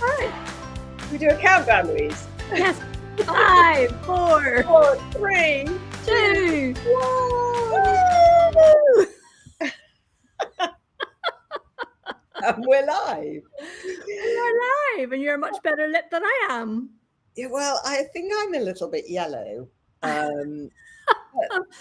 right. We do a countdown, Louise. Yes. 5, 4, 3, 2, 1. And we're live. We're live, and you're a much better lip than I am. Yeah, well, I think I'm a little bit yellow. But,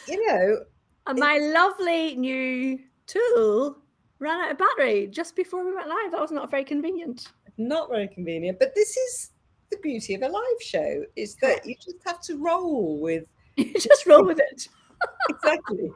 you know, And my lovely new tool ran out of battery just before we went live. That was not very convenient. Not very convenient. But this is the beauty of a live show, is that you just have to roll with. You just roll with it. Exactly.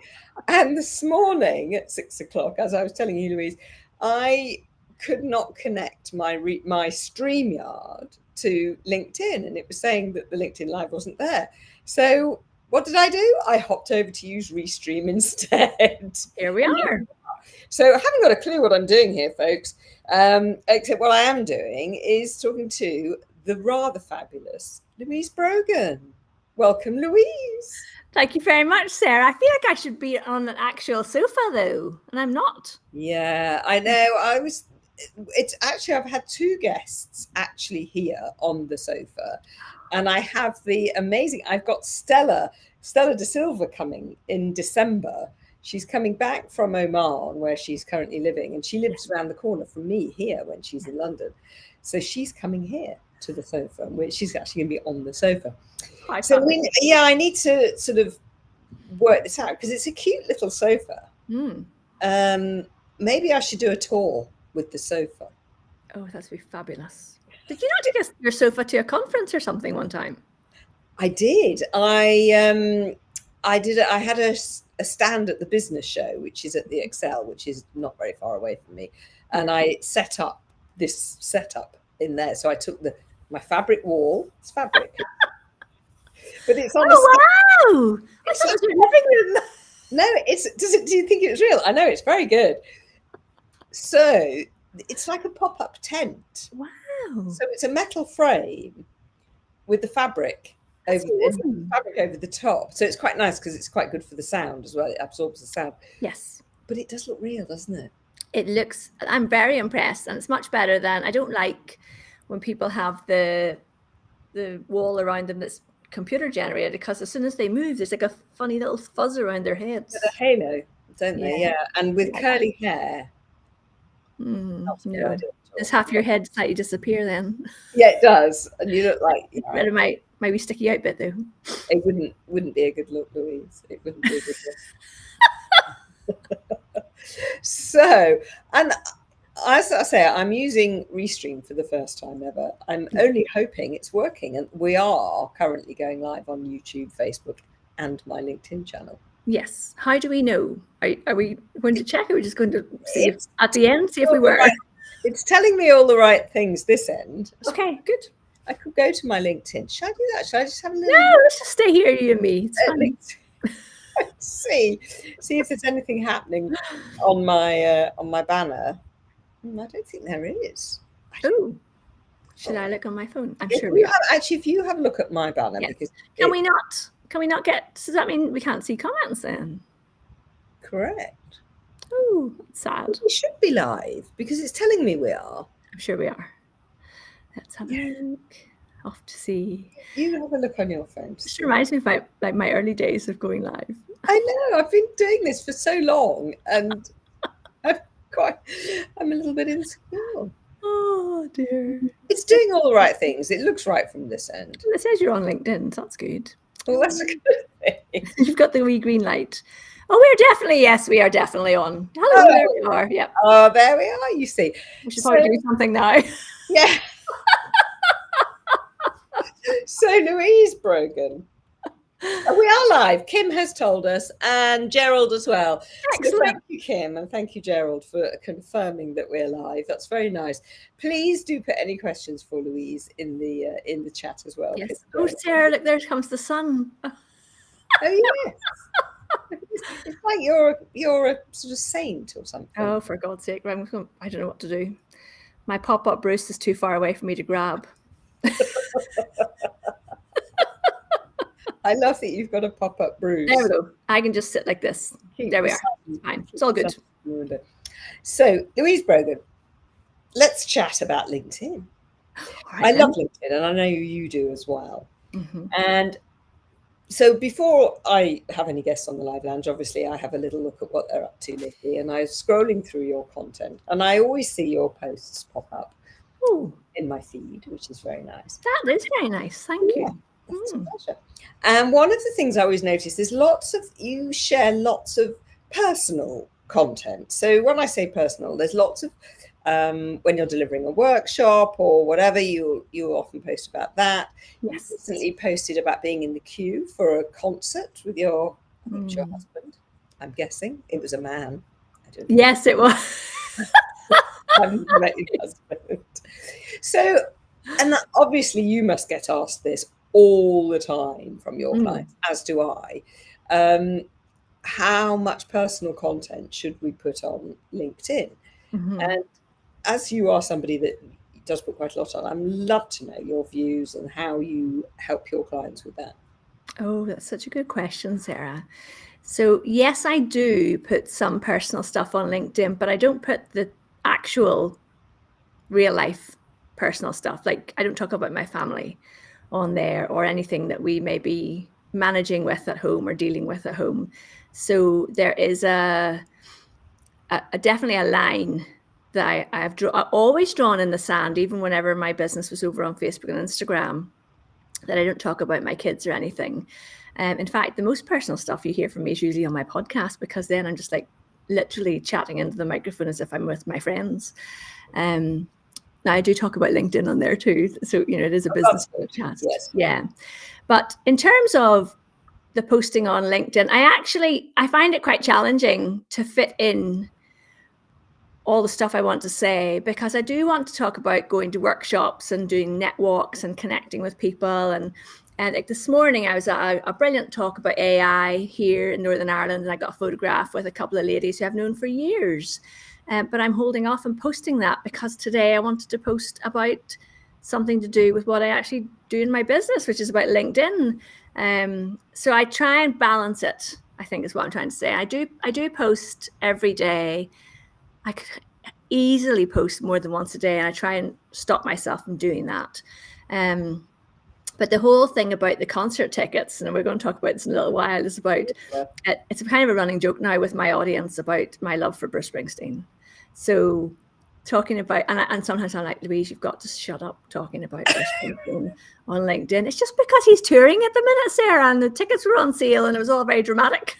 And this morning at 6 o'clock, as I was telling you, Louise, I could not connect my StreamYard to LinkedIn, and it was saying that the LinkedIn Live wasn't there. So what did I do? I hopped over to use Restream instead. Here we are. So I haven't got a clue what I'm doing here, folks, except what I am doing is talking to the rather fabulous Louise Brogan. Welcome, Louise. Thank you very much, Sarah. I feel like I should be on an actual sofa, though, and I'm not. Yeah, I know. It's actually, I've had 2 guests actually here on the sofa, and I have I've got Stella De Silva coming in December. She's coming back from Oman, where she's currently living, and she lives around the corner from me here when she's in London. So she's coming here to the sofa, where she's actually going to be on the sofa. So I need to sort of work this out because it's a cute little sofa. Maybe I should do a tour with the sofa. Oh, that'd be fabulous. Did you not take your sofa to a conference or something one time? I did. I did. I had a stand at the business show, which is at the Excel, which is not very far away from me, and I set up this setup in there. So I took my fabric wall. It's fabric. But it's on wow! I thought it was your living room. No, do you think it was real? I know, it's very good. So it's like a pop-up tent. Wow. So it's a metal frame with the fabric over the top. So it's quite nice because it's quite good for the sound as well. It absorbs the sound. Yes. But it does look real, doesn't it? I'm very impressed, and it's much better than, I don't like when people have the wall around them that's computer generated, because as soon as they move, there's like a funny little fuzz around their heads. A halo, don't they? Yeah. And with curly hair. Does half your head slightly disappear then? Yeah, it does. And you look like Rid of my wee sticky out bit, though. It wouldn't be a good look, Louise. It wouldn't be a good look. So, and as I say, I'm using Restream for the first time ever. I'm only hoping it's working, and we are currently going live on YouTube, Facebook, and my LinkedIn channel. Yes. How do we know? Are we going to check? Or are we just going to see at the end, see if we were? It's telling me all the right things this end. Okay, good. I could go to my LinkedIn. Should I do that? Should I just have a little? No, let's just stay here, you and me. It's fine. see if there's anything happening on my banner. I don't think there is. Oh, should I look on my phone? I'm sure we have. Actually, if you have a look at my banner, yes. Because can we not get? Does that mean we can't see comments then? Correct. Oh, that's sad. We should be live because it's telling me we are. I'm sure we are. Let's have a look. Off to see. You have a look on your phone. This reminds me of my early days of going live. I know. I've been doing this for so long, and I'm a little bit insecure. Oh dear. It's doing all the right things. It looks right from this end. It says you're on LinkedIn, so that's good. Well, that's a good thing. You've got the wee green light. Oh, we are definitely on. Hello, there we are. Yep. Oh, there we are. You see. We should probably do something now. Yeah. So Louise Brogan. We are live. Kim has told us, and Gerald as well. Excellent. So thank you, Kim, and thank you, Gerald, for confirming that we're live. That's very nice. Please do put any questions for Louise in the chat as well. Yes. Oh, Sarah, look, there comes the sun. Oh yes. It's like you're a sort of saint or something. Oh, for God's sake! I don't know what to do. My pop-up Bruce is too far away for me to grab. I love that you've got a pop-up Bruce. There we go. I can just sit like this. There we are. It's fine. It's all good. So, Louise Brogan, let's chat about LinkedIn. All right, I then. love LinkedIn, and I know you do as well. Mm-hmm. And so before I have any guests on the live lounge, obviously I have a little look at what they're up to, Nikki, and I was scrolling through your content, and I always see your posts pop up Oh, in my feed, which is very nice. that is very nice. Thank Yeah, you. that's a pleasure. And one of the things I always notice is you share lots of personal content. So when I say personal, there's lots of when you're delivering a workshop or whatever, you often post about that. You Yes. recently posted about being in the queue for a concert with your, I think it was your Mm. husband. I'm guessing it was a man. I don't. Yes, it was. I haven't met your husband. So, and that, obviously, you must get asked this all the time from your clients, as do I. How much personal content should we put on LinkedIn? Mm-hmm. And as you are somebody that does put quite a lot on, I'd love to know your views and how you help your clients with that. Oh, that's such a good question, Sarah. So, yes, I do put some personal stuff on LinkedIn, but I don't put the actual real life personal stuff. Like, I don't talk about my family on there or anything that we may be managing with at home or dealing with at home. So, there is a definitely a line that I've always drawn in the sand, even whenever my business was over on Facebook and Instagram, that I don't talk about my kids or anything. In fact, the most personal stuff you hear from me is usually on my podcast, because then I'm just like literally chatting into the microphone as if I'm with my friends. Now I do talk about LinkedIn on there too. So, it is a business podcast. Yes. Yeah. But in terms of the posting on LinkedIn, I find it quite challenging to fit in all the stuff I want to say, because I do want to talk about going to workshops and doing net walks and connecting with people. And like this morning, I was at a brilliant talk about AI here in Northern Ireland, and I got a photograph with a couple of ladies who I've known for years. But I'm holding off on posting that because today I wanted to post about something to do with what I actually do in my business, which is about LinkedIn. So I try and balance it, I think is what I'm trying to say. I do post every day. I could easily post more than once a day, and I try and stop myself from doing that. But the whole thing about the concert tickets, and we're going to talk about this in a little while, is about it's kind of a running joke now with my audience about my love for Bruce Springsteen. So talking about, and sometimes I'm like, Louise, you've got to shut up talking about Bruce Springsteen on LinkedIn. It's just because he's touring at the minute, Sarah, and the tickets were on sale, and it was all very dramatic.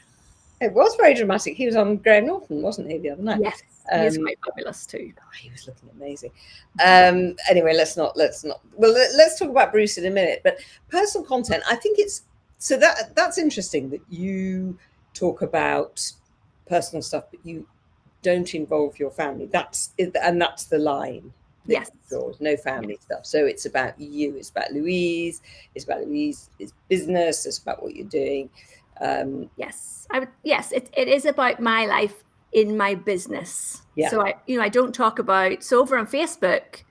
It was very dramatic. He was on Graham Norton, wasn't he, the other night? Yes, he is quite fabulous too. He was looking amazing. Anyway, let's not. Well, let's talk about Bruce in a minute. But personal content, I think it's so that's interesting that you talk about personal stuff, but you don't involve your family. That's the line. Yes. No family stuff. So it's about you. It's about Louise. It's about Louise's business. It's about what you're doing. Yes, it is about my life in my business. Yeah. So I don't talk about, so over on Facebook,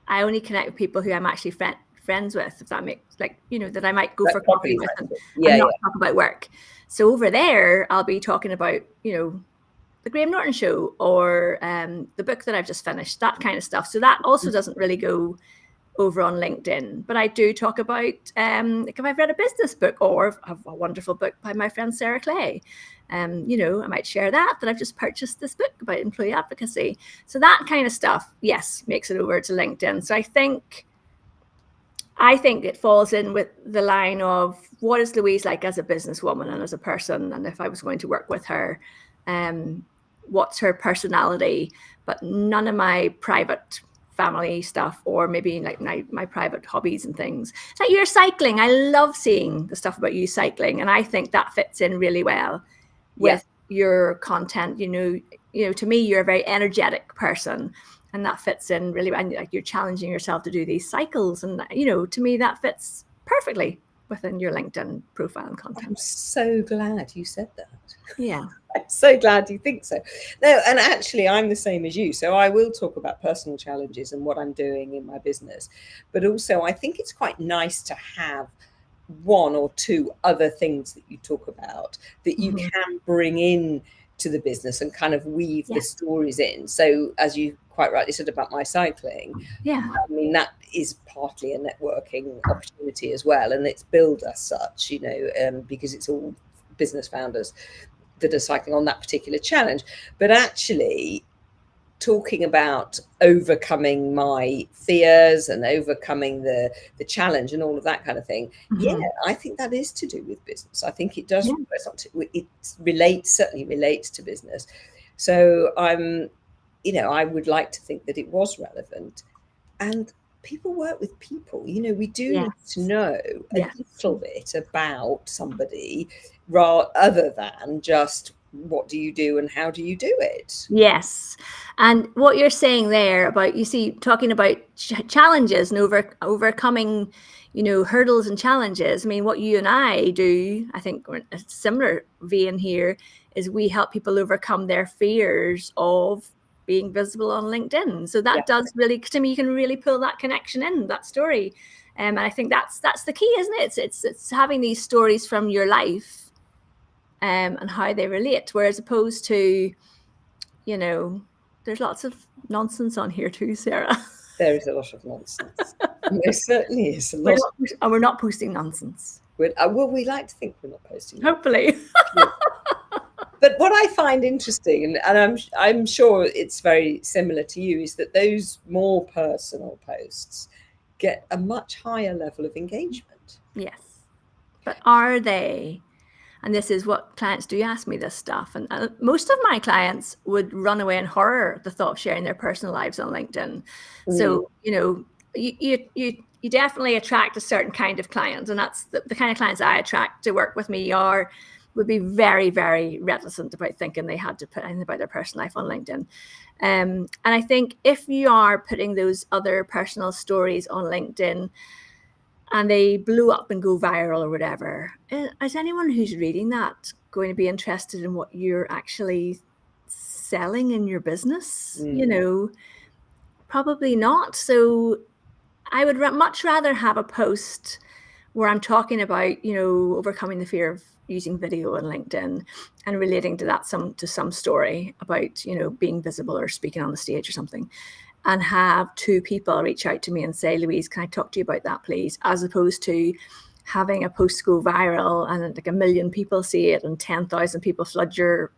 I only connect with people who I'm actually friends with, if that makes, like, that I might go for coffee with and not talk about work. So over there, I'll be talking about, the Graham Norton show or the book that I've just finished, that kind of stuff. So that also doesn't really go over on LinkedIn, but I do talk about like if I've read a business book or have a wonderful book by my friend Sarah Clay, I might share that I've just purchased this book about employee advocacy. So that kind of stuff, yes, makes it over to LinkedIn. So I think it falls in with the line of what is Louise like as a businesswoman and as a person, and if I was going to work with her, what's her personality, but none of my private family stuff, or maybe like my private hobbies and things. It's like you're cycling. I love seeing the stuff about you cycling, and I think that fits in really well with your content. To me, you're a very energetic person, and that fits in really well. And like you're challenging yourself to do these cycles, and to me that fits perfectly within your LinkedIn profile and content. I'm so glad you said that. Yeah. I'm so glad you think so. No, and actually I'm the same as you. So I will talk about personal challenges and what I'm doing in my business. But also I think it's quite nice to have one or two other things that you talk about that you can bring in to the business and kind of weave the stories in. So as you quite rightly said about my cycling, I mean, that is partly a networking opportunity as well, and it's billed as such, you know, because it's all business founders that are cycling on that particular challenge. But actually, talking about overcoming my fears and overcoming the challenge and all of that kind of thing, I think that is to do with business. I think it does. It certainly relates to business. So I would like to think that it was relevant. And people work with people, you know, we do need to know a little bit about somebody other than just what do you do and how do you do it. Yes. And what you're saying there about, you see, talking about challenges and overcoming, you know, hurdles and challenges. I mean, what you and I do, I think we're in a similar vein here, is we help people overcome their fears of being visible on LinkedIn. So that does really, to me, you can really pull that connection in, that story. And I think that's the key, isn't it? It's having these stories from your life and how they relate, whereas opposed to, you know, there's lots of nonsense on here too, Sarah. There is a lot of nonsense. There certainly is a lot. And we're not posting nonsense. Well, we like to think we're not posting nonsense. Hopefully. But what I find interesting, and I'm sure it's very similar to you, is that those more personal posts get a much higher level of engagement. Yes. But are they? And this is what clients do ask me this stuff. And most of my clients would run away in horror at the thought of sharing their personal lives on LinkedIn. So, you know, you definitely attract a certain kind of client. And that's the kind of clients I attract to work with me would be very, very reticent about thinking they had to put anything about their personal life on LinkedIn. And I think if you are putting those other personal stories on LinkedIn, and they blew up and go viral or whatever, is anyone who's reading that going to be interested in what you're actually selling in your business? You know, probably not. So I would much rather have a post where I'm talking about, you know, overcoming the fear of using video on LinkedIn and relating to that to some story about, you know, being visible or speaking on the stage or something, and have 2 people reach out to me and say, Louise, can I talk to you about that, please? As opposed to having a post go viral and like 1 million people see it and 10,000 people flood your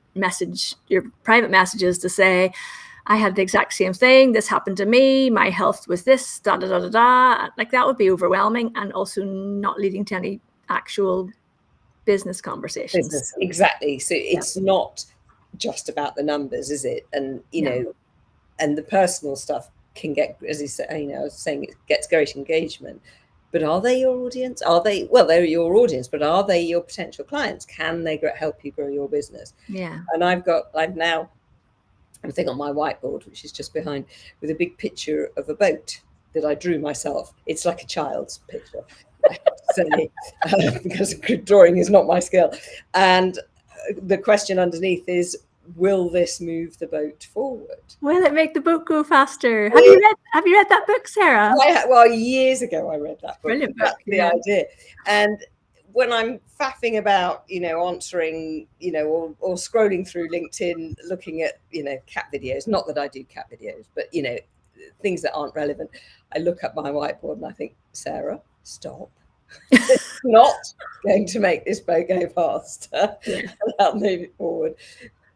private messages to say, I had the exact same thing. This happened to me. My health was this, da, da, da, da, da. Like that would be overwhelming and also not leading to any actual business conversations. Exactly. So it's not just about the numbers, is it? And, you know, and the personal stuff can get, as you say, you know, I was saying, it gets great engagement. But are they your audience? They're your audience, but are they your potential clients? Can they help you grow your business? Yeah. And I've now a thing on my whiteboard, which is just behind, with a big picture of a boat that I drew myself. It's like a child's picture, I have to say, because drawing is not my skill. And the question underneath is, will this move the boat forward? Will it make the boat go faster? Have you read that book, Sarah? Well, years ago I read that book. Brilliant That's book. the idea. And when I'm faffing about, you know, answering, you know, or scrolling through LinkedIn, looking at, you know, cat videos, not that I do cat videos, but, you know, things that aren't relevant, I look at my whiteboard and I think, Sarah, stop. It's not going to make this boat go faster. I'll move it forward.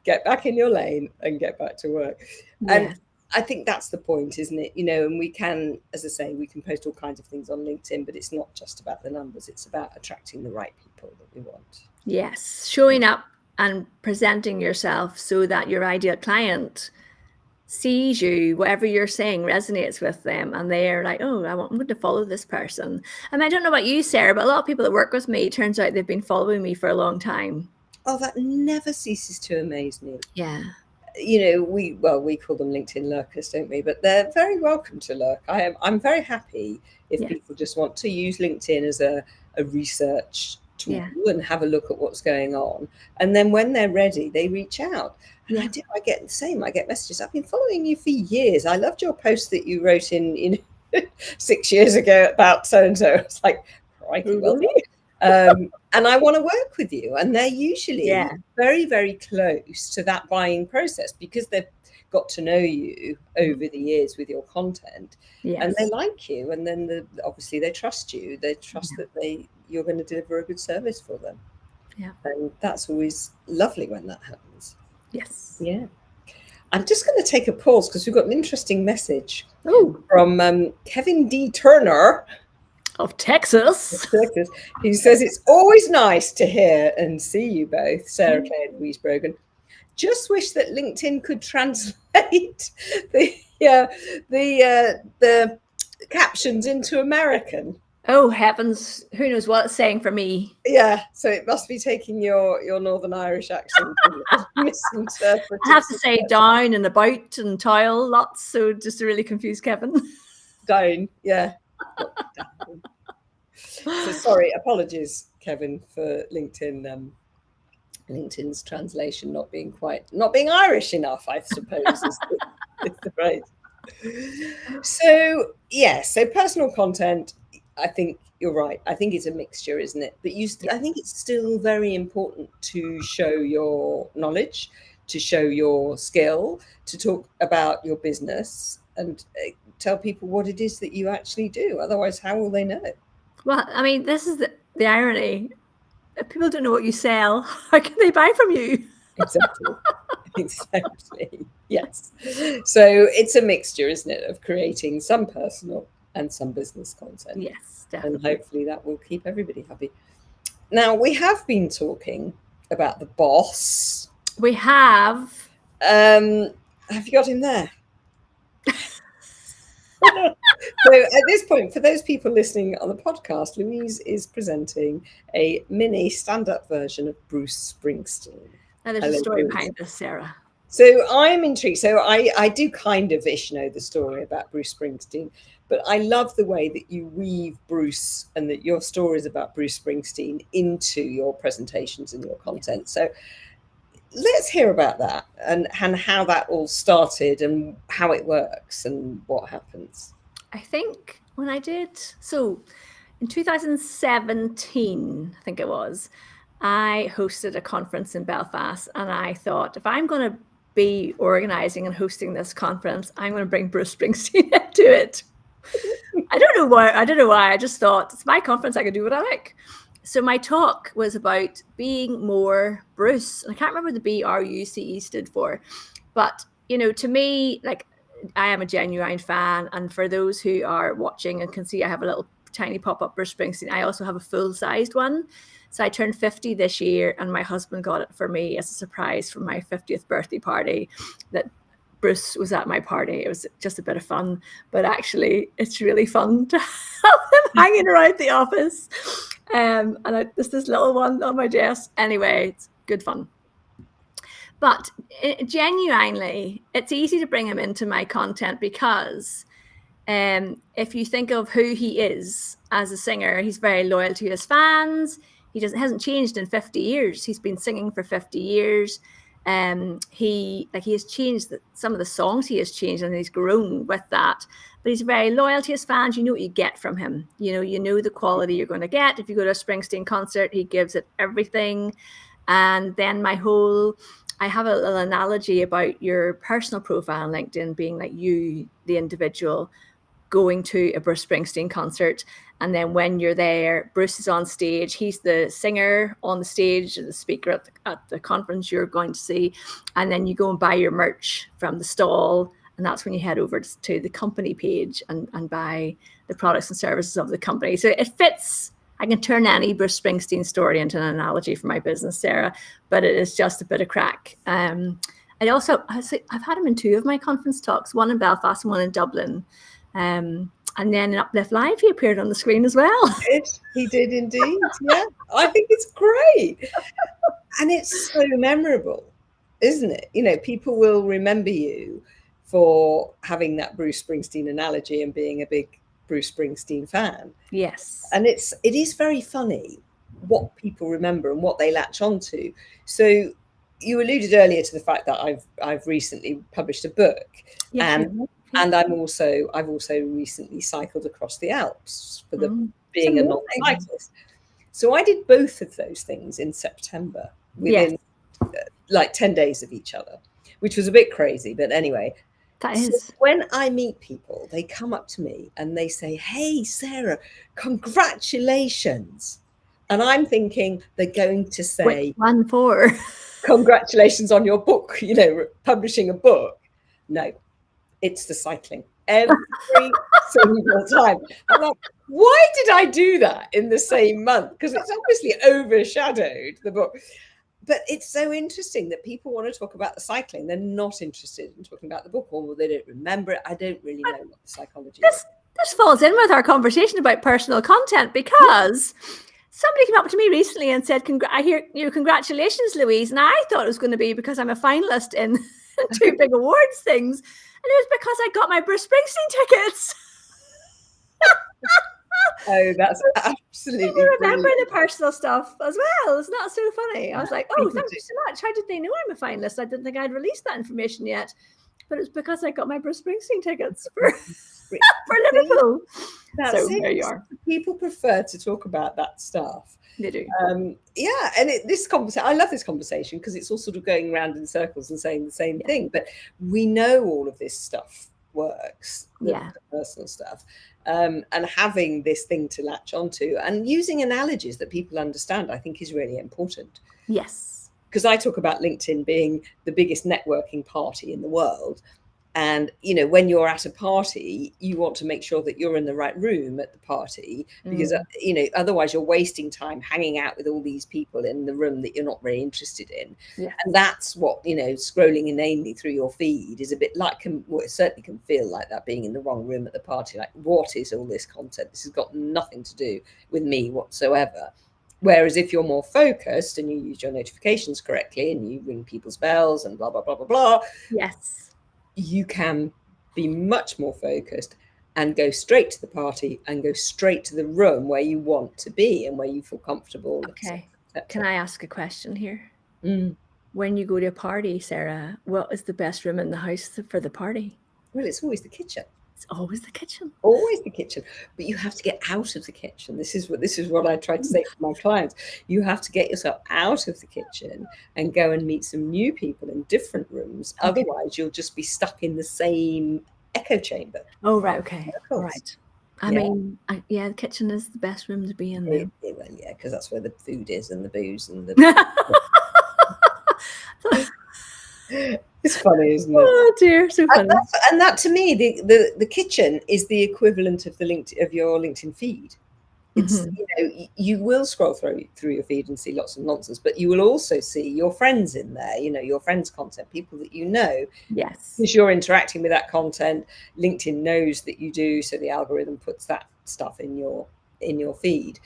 Get back in your lane and get back to work. And I think that's the point, isn't it? You know, and we can, as I say, we can post all kinds of things on LinkedIn, but it's not just about the numbers. It's about attracting the right people that we want. Yes. Showing up and presenting yourself so that your ideal client sees you, whatever you're saying resonates with them, and they're like, oh, I'm going to follow this person. And I don't know about you, Sarah, but a lot of people that work with me, it turns out they've been following me for a long time. Oh, that never ceases to amaze me. Yeah. You know, we call them LinkedIn lurkers, don't we? But they're very welcome to lurk. I'm very happy if people just want to use LinkedIn as a research tool and have a look at what's going on. And then when they're ready, they reach out. And I get the same. I get messages. I've been following you for years. I loved your post that you wrote in 6 years ago about so-and-so. It's like, crikey, well, And I want to work with you. And they're usually very, very close to that buying process because they've got to know you over the years with your content, and they like you. And then obviously they trust you. They trust that you're going to deliver a good service for them. Yeah. And that's always lovely when that happens. Yes. Yeah. I'm just going to take a pause because we've got an interesting message from Kevin D. Turner of Texas. He says, it's always nice to hear and see you both, Sarah Clay and Louise Brogan. Just wish that LinkedIn could translate the captions into American. Oh heavens, who knows what it's saying for me. Yeah, so it must be taking your Northern Irish accent misinterpreted. I have to say down and about and tile lots, so just to really confuse Kevin. Down, yeah. So sorry, apologies, Kevin, for LinkedIn's translation not being Irish enough, I suppose, is the right. So so personal content, I think you're right. I think it's a mixture, isn't it? But I think it's still very important to show your knowledge, to show your skill, to talk about your business and tell people what it is that you actually do. Otherwise, how will they know? Well, I mean, this is the irony. If people don't know what you sell, how can they buy from you? Exactly. Yes. So it's a mixture, isn't it, of creating some personal and some business content. Yes, definitely. And hopefully that will keep everybody happy. Now, we have been talking about the boss. We have. Have you got him there? So at this point, for those people listening on the podcast, Louise is presenting a mini stand-up version of Bruce Springsteen. Now there's a story behind this, Sarah. So I'm intrigued. So I do kind of ish know the story about Bruce Springsteen, but I love the way that you weave Bruce and that your stories about Bruce Springsteen into your presentations and your content. So let's hear about that and how that all started and how it works and what happens. I think when I did, so in 2017, I think it was, I hosted a conference in Belfast, and I thought, if I'm going to be organizing and hosting this conference, I'm going to bring Bruce Springsteen into it. I don't know why. I just thought, it's my conference, I can do what I like. So my talk was about being more Bruce. And I can't remember the BRUCE stood for, but to me, like, I am a genuine fan. And for those who are watching and can see, I have a little tiny pop-up Bruce Springsteen. I also have a full-sized one. So I turned 50 this year, and my husband got it for me as a surprise for my 50th birthday party, that Bruce was at my party. It was just a bit of fun, but actually it's really fun to have him hanging around the office. And there's this little one on my desk. Anyway, it's good fun. But genuinely, it's easy to bring him into my content because if you think of who he is as a singer, he's very loyal to his fans. He hasn't changed in 50 years. He's been singing for 50 years. He has changed some of the songs he has changed, and he's grown with that. But he's very loyal to his fans. You know what you get from him. You know the quality you're going to get. If you go to a Springsteen concert, he gives it everything. And then I have a little analogy about your personal profile on LinkedIn being like you, the individual, going to a Bruce Springsteen concert. And then when you're there, Bruce is on stage. He's the singer on the stage, the speaker at the conference you're going to see. And then you go and buy your merch from the stall. And that's when you head over to the company page and buy the products and services of the company. So it fits. I can turn any Bruce Springsteen story into an analogy for my business, Sarah, but it is just a bit of crack. I've had him in 2 of my conference talks, one in Belfast and one in Dublin. And then in Uplift Live, he appeared on the screen as well. He did indeed. Yeah, I think it's great. And it's so memorable, isn't it? People will remember you for having that Bruce Springsteen analogy and being a big Bruce Springsteen fan. Yes. And it is very funny what people remember and what they latch onto. So you alluded earlier to the fact that I've recently published a book. Yes, and I've also recently cycled across the Alps for being a non-cyclist. So I did both of those things in September within like 10 days of each other, which was a bit crazy. But anyway, That so is. when I meet people, they come up to me and they say, "Hey, Sarah, congratulations." And I'm thinking they're going to say, Which one for? "Congratulations on your book, publishing a book." No, it's the cycling every single time. I'm like, why did I do that in the same month? Because it's obviously overshadowed the book. But it's so interesting that people want to talk about the cycling. They're not interested in talking about the book, or they don't remember it. I don't really know what the psychology is. This falls in with our conversation about personal content, because somebody came up to me recently and said, I hear you, congratulations, Louise. And I thought it was going to be because I'm a finalist in two big awards things. And it was because I got my Bruce Springsteen tickets. Oh, that's absolutely People remember brilliant. the personal stuff as well. Isn't that so funny? I was like, oh, thank you so much. How did they know I'm a finalist? I didn't think I'd released that information yet. But it's because I got my Bruce Springsteen tickets for Liverpool. That's so it. there you are. People prefer to talk about that stuff. They do. Yeah, and this conversation, I love this conversation because it's all sort of going around in circles and saying the same thing. But we know all of this stuff works, the personal stuff, and having this thing to latch onto and using analogies that people understand, I think, is really important. Yes. Because I talk about LinkedIn being the biggest networking party in the world. And, when you're at a party, you want to make sure that you're in the right room at the party, because, otherwise you're wasting time hanging out with all these people in the room that you're not very interested in. Yes. And that's what, scrolling inanely through your feed is a bit like, it certainly can feel like that, being in the wrong room at the party. Like, what is all this content? This has got nothing to do with me whatsoever. Whereas if you're more focused and you use your notifications correctly and you ring people's bells and blah, blah, blah, blah, blah. Yes. You can be much more focused and go straight to the party and go straight to the room where you want to be and where you feel comfortable. Okay. Can I ask a question here? Mm. When you go to a party, Sarah, what is the best room in the house for the party? Well, it's always the kitchen. It's always the kitchen. Always the kitchen. But you have to get out of the kitchen. This is what I try to say to my clients. You have to get yourself out of the kitchen and go and meet some new people in different rooms. Okay. Otherwise, you'll just be stuck in the same echo chamber. Oh, right. Okay. All right. I mean, the kitchen is the best room to be in. Yeah, because that's where the food is and the booze and the... It's funny, isn't it? Oh dear, so funny. And that to me, the kitchen is the equivalent of of your LinkedIn feed. It's you will scroll through your feed and see lots of nonsense, but you will also see your friends in there. Your friends' content, people that you know. Yes, because you're interacting with that content. LinkedIn knows that you do, so the algorithm puts that stuff in your feed.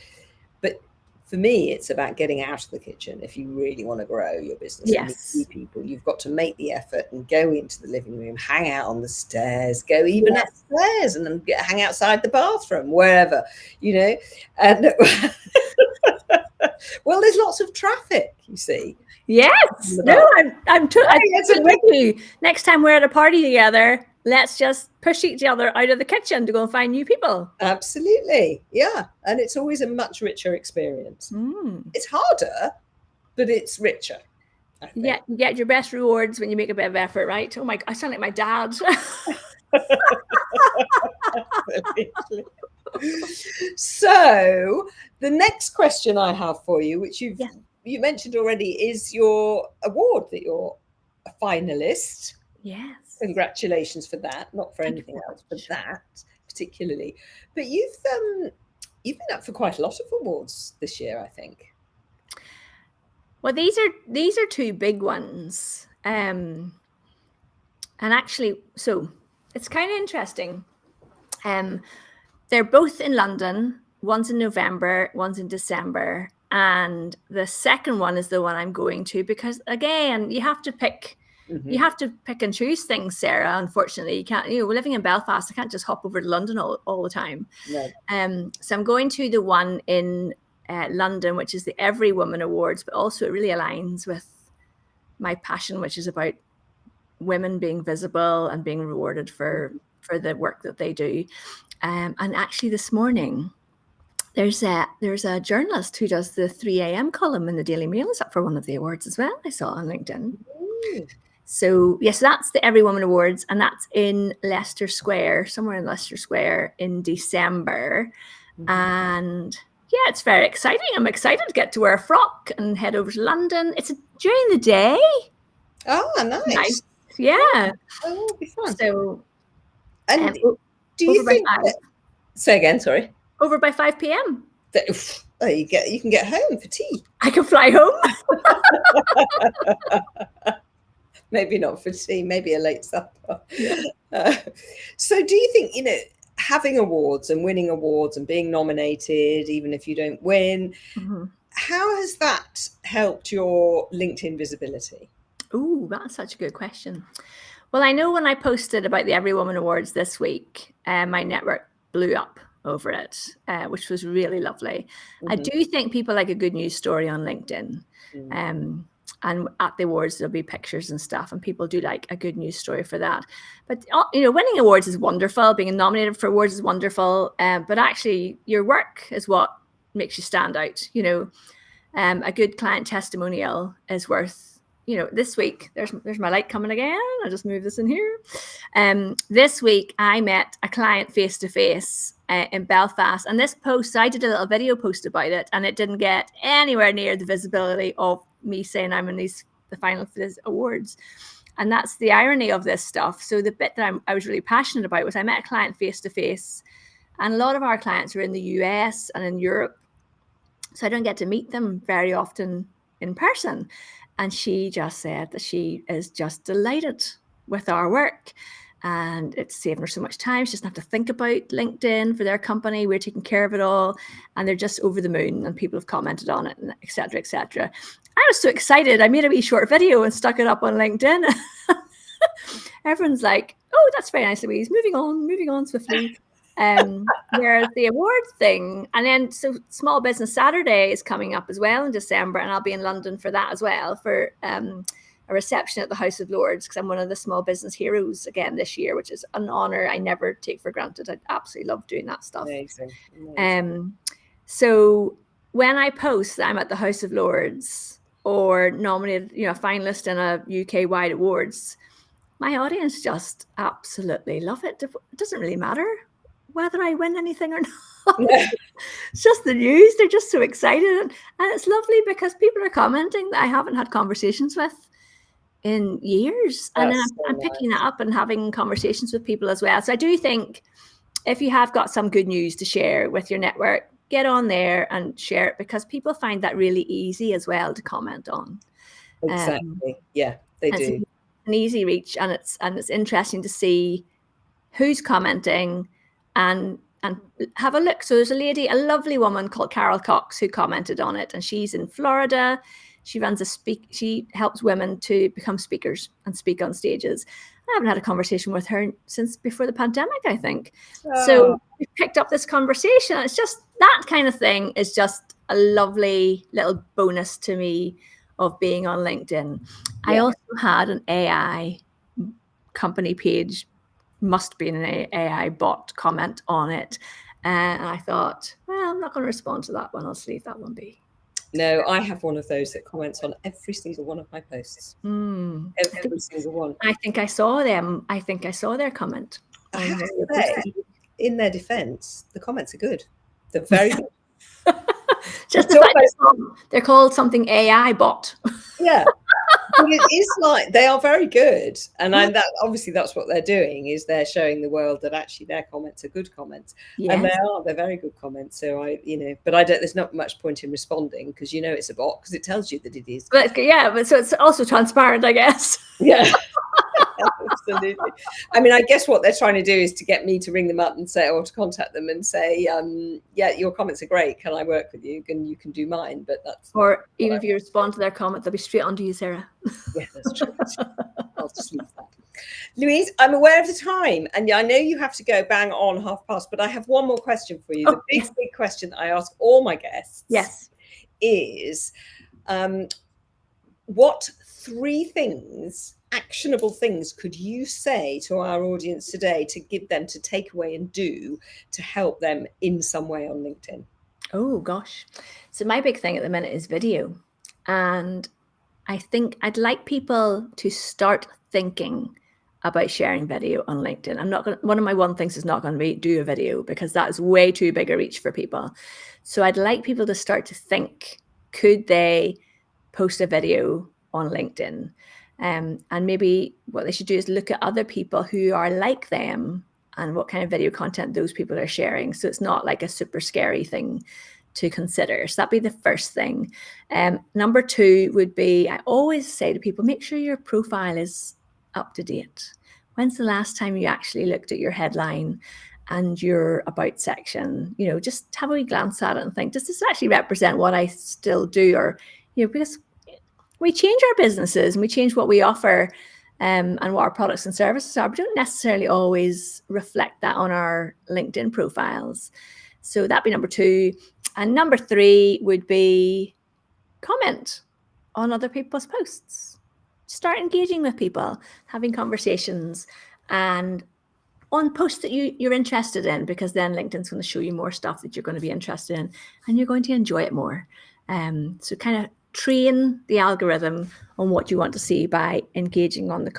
But for me, it's about getting out of the kitchen. If you really want to grow your business and meet people, you've got to make the effort and go into the living room, hang out on the stairs, go even upstairs and then hang outside the bathroom, wherever, And well, there's lots of traffic, you see. Yes. No, I'm with you. Next time we're at a party together, let's just push each other out of the kitchen to go and find new people. Absolutely. Yeah. And it's always a much richer experience. It's harder, but it's richer. Yeah, you get your best rewards when you make a bit of effort, right? Oh my, I sound like my dad. So the next question I have for you, which you mentioned already, is your award that you're a finalist. Yes. Congratulations for that. Not for anything else, but that particularly. But you've been up for quite a lot of awards this year, I think. Well, these are two big ones. And actually, so it's kind of interesting. They're both in London. One's in November, one's in December. And the second one is the one I'm going to, because again, you have to pick and choose things, Sarah. Unfortunately, you can't, we're living in Belfast. I can't just hop over to London all the time. No. So I'm going to the one in London, which is the Every Woman Awards, but also it really aligns with my passion, which is about women being visible and being rewarded for the work that they do. And actually this morning, There's a journalist who does the 3 a.m. column in the Daily Mail is up for one of the awards as well. I saw on LinkedIn. Ooh. So yes, that's the Every Woman Awards, and that's in Leicester Square, somewhere in Leicester Square in December. And yeah, it's very exciting. I'm excited to get to wear a frock and head over to London. It's during the day. Oh, nice. Yeah. Oh, it'll be fun. So, and do you think that, say again, sorry? Over by 5 p.m. Oh, you can get home for tea. I can fly home. Maybe not for tea, maybe a late supper. Yeah. So do you think, having awards and winning awards and being nominated, even if you don't win, how has that helped your LinkedIn visibility? Oh, that's such a good question. Well, I know when I posted about the Every Woman Awards this week, my network blew up over it, which was really lovely. I do think people like a good news story on LinkedIn. And at the awards, there'll be pictures and stuff, and people do like a good news story for that. But, winning awards is wonderful. Being nominated for awards is wonderful. But actually, your work is what makes you stand out. A good client testimonial is worth, this week, there's my light coming again. I'll just move this in here. This week, I met a client face-to-face in Belfast. And this post, I did a little video post about it, and it didn't get anywhere near the visibility of me saying I'm in the final for these awards. And that's the irony of this stuff. So the bit that I was really passionate about was I met a client face-to-face, and a lot of our clients are in the US and in Europe. So I don't get to meet them very often in person. And she just said that she is just delighted with our work, and it's saving her so much time. She doesn't have to think about LinkedIn for their company. We're taking care of it all, and they're just over the moon, and people have commented on it, and et cetera, et cetera. I was so excited. I made a wee short video and stuck it up on LinkedIn. Everyone's like, oh, that's very nice, Louise. Moving on swiftly. Whereas the award thing, and then so Small Business Saturday is coming up as well in December, and I'll be in London for that as well, for a reception at the House of Lords, because I'm one of the small business heroes again this year, which is an honor I never take for granted. I absolutely love doing that stuff. Amazing. So when I post that I'm at the House of Lords or nominated, a finalist in a UK-wide awards, my audience just absolutely love it. It doesn't really matter whether I win anything or not. It's just the news. They're just so excited. And it's lovely because people are commenting that I haven't had conversations with in years. And then I'm picking that up and having conversations with people as well. So I do think if you have got some good news to share with your network, get on there and share it, because people find that really easy as well to comment on. Exactly. Yeah, they do. It's an easy reach, and it's interesting to see who's commenting and have a look. So there's a lovely woman called Carol Cox who commented on it, and she's in Florida. She runs she helps women to become speakers and speak on stages. I haven't had a conversation with her since before the pandemic, I think. So we picked up this conversation. It's just that kind of thing is just a lovely little bonus to me of being on LinkedIn. I also had an AI company page, must be an AI bot comment on it. And I thought, well, I'm not going to respond to that one. I'll just leave that one be. No, I have one of those that comments on every single one of my posts. Every single one. I think I saw them. I think I saw their comment. I have to say, in their defense, the comments are good. They're very good. Just the fact they're called something AI bot. Yeah. But it is like, they are very good, and obviously that's what they're doing, is they're showing the world that actually their comments are good comments. And they're very good comments. So but there's not much point in responding, because it's a bot, because it tells you that it is. But so it's also transparent, I guess. Yeah. Absolutely. I mean, I guess what they're trying to do is to get me to ring them up and say, or to contact them and say, your comments are great. Can I work with you? And you can do mine. But that's, or even if you respond to their comment, they'll be straight onto you, Sarah. Yeah, that's true. I'll just leave that. Louise, I'm aware of the time, and I know you have to go bang on 1:30, but I have one more question for you. The big question that I ask all my guests is, what 3 actionable things could you say to our audience today to give them to take away and do to help them in some way on LinkedIn? Oh gosh. So my big thing at the minute is video. And I think I'd like people to start thinking about sharing video on LinkedIn. I'm not going to, one of my one things is not going to be do a video, because that is way too big a reach for people. So I'd like people to start to think, could they post a video on LinkedIn? And maybe what they should do is look at other people who are like them and what kind of video content those people are sharing. So it's not like a super scary thing to consider. So that'd be the first thing. Number two would be, I always say to people, make sure your profile is up to date. When's the last time you actually looked at your headline and your about section? You know, just have a wee glance at it and think, does this actually represent what I still do? Or, you know, because we change our businesses and we change what we offer, and what our products and services are, but don't necessarily always reflect that on our LinkedIn profiles. So that'd be number two. And number three would be comment on other people's posts. Start engaging with people, having conversations, and on posts that you're interested in, because then LinkedIn's going to show you more stuff that you're going to be interested in and you're going to enjoy it more. So kind of train the algorithm on what you want to see by engaging on the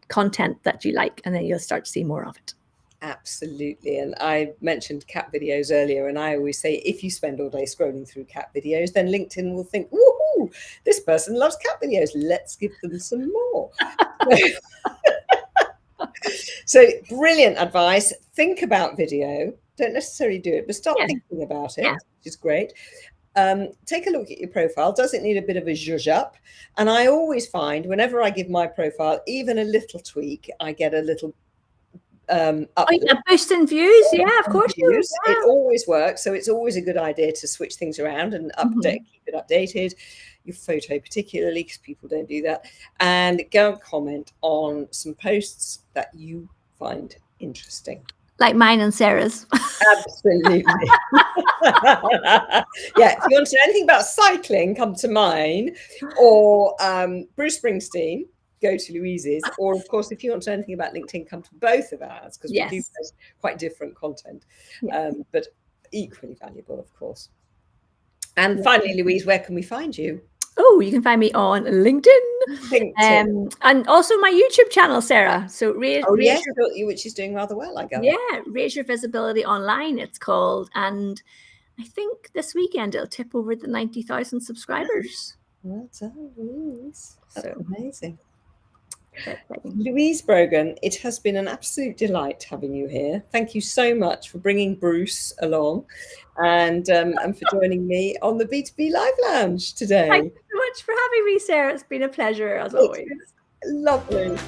content that you like, and then you'll start to see more of it. Absolutely. And I mentioned cat videos earlier, and I always say, if you spend all day scrolling through cat videos, then LinkedIn will think, woohoo, this person loves cat videos. Let's give them some more. So brilliant advice. Think about video. Don't necessarily do it, but start thinking about it, which is great. Take a look at your profile. Does it need a bit of a zhuzh up? And I always find whenever I give my profile even a little tweak, I get a little a boost in views. Yeah, of course. Views. Yeah. It always works. So it's always a good idea to switch things around and update, keep it updated. Your photo particularly, because people don't do that. And go and comment on some posts that you find interesting. Like mine and Sarah's. Absolutely. Yeah, if you want to know anything about cycling, come to mine. Or Bruce Springsteen, go to Louise's. Or, of course, if you want to know anything about LinkedIn, come to both of ours, because we do post quite different content, but equally valuable, of course. And finally, Louise, where can we find you? Oh, you can find me on LinkedIn. And also my YouTube channel, Sarah. So which is doing rather well, I guess. Yeah, Raise Your Visibility Online, it's called. And I think this weekend it'll tip over the 90,000 subscribers. Well done, Louise. That's amazing. Exciting. Louise Brogan, it has been an absolute delight having you here. Thank you so much for bringing Bruce along and for joining me on the B2B Live Lounge today. Thank you so much for having me, Sarah. It's been a pleasure, as always. Lovely.